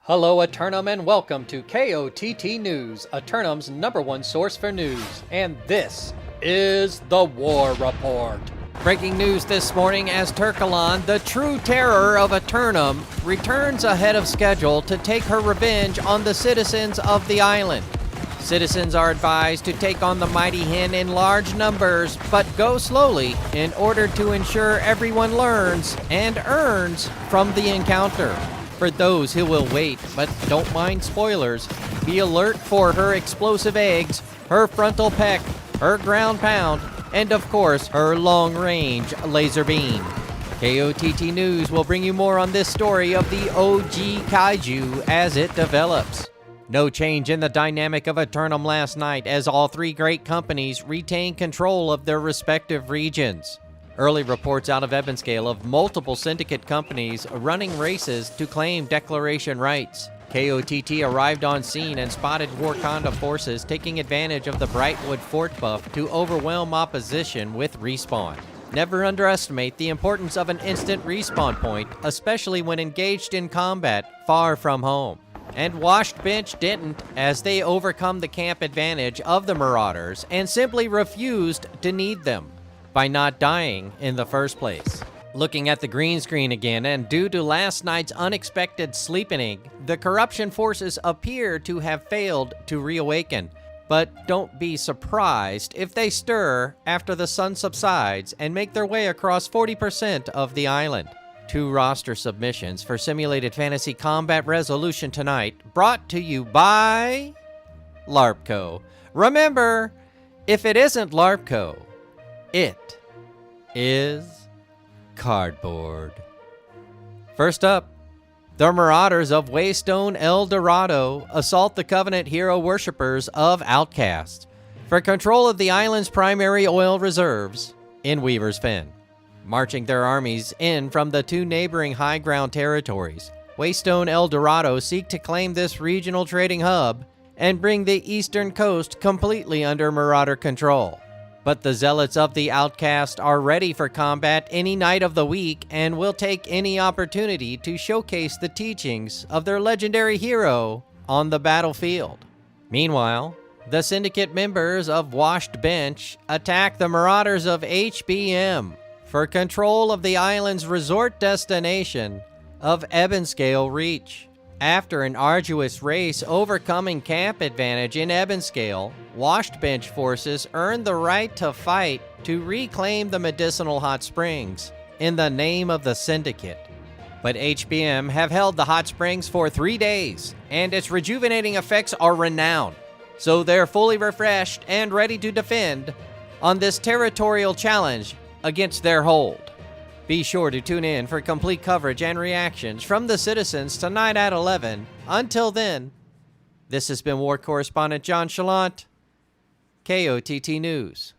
Hello Eternum and welcome to KOTT News, Eternum's #1 source for news, and this is the War Report. Breaking news this morning as Turkulon, the true terror of Eternum, returns ahead of schedule to take her revenge on the citizens of the island. Citizens are advised to take on the mighty hen in large numbers, but go slowly in order to ensure everyone learns and earns from the encounter. For those who will wait but don't mind spoilers, be alert for her explosive eggs, her frontal peck, her ground pound, and of course her long-range laser beam. KOTT News will bring you more on this story of the OG Kaiju as it develops. No change in the dynamic of Eternum last night as all three great companies retain control of their respective regions. Early reports out of Ebonscale of multiple syndicate companies running races to claim declaration rights. KOTT arrived on scene and spotted Wakanda forces taking advantage of the Brightwood Fort buff to overwhelm opposition with respawn. Never underestimate the importance of an instant respawn point, especially when engaged in combat far from home. And Washed Bench didn't, as they overcome the camp advantage of the Marauders and simply refused to need them by not dying in the first place. Looking at the green screen again, and due to last night's unexpected sleepening, the corruption forces appear to have failed to reawaken. But don't be surprised if they stir after the sun subsides and make their way across 40% of the island. 2 roster submissions for Simulated Fantasy Combat Resolution tonight, brought to you by LARPco. Remember, if it isn't LARPco, it is cardboard. First up, the Marauders of Waystone El Dorado assault the Covenant hero worshippers of Outcast for control of the island's primary oil reserves in Weaver's Fen. Marching their armies in from the 2 neighboring high ground territories, Waystone El Dorado seek to claim this regional trading hub and bring the eastern coast completely under Marauder control. But the zealots of the Outcast are ready for combat any night of the week and will take any opportunity to showcase the teachings of their legendary hero on the battlefield. Meanwhile, the syndicate members of Washed Bench attack the Marauders of HBM for control of the island's resort destination of Ebonscale Reach. After an arduous race overcoming camp advantage in Ebonscale, Washed Bench forces earned the right to fight to reclaim the medicinal hot springs in the name of the Syndicate. But HBM have held the hot springs for 3 days, and its rejuvenating effects are renowned, so they're fully refreshed and ready to defend on this territorial challenge against their hold. Be sure to tune in for complete coverage and reactions from the citizens tonight at 11. Until then, this has been War Correspondent JChalant, KOTT News.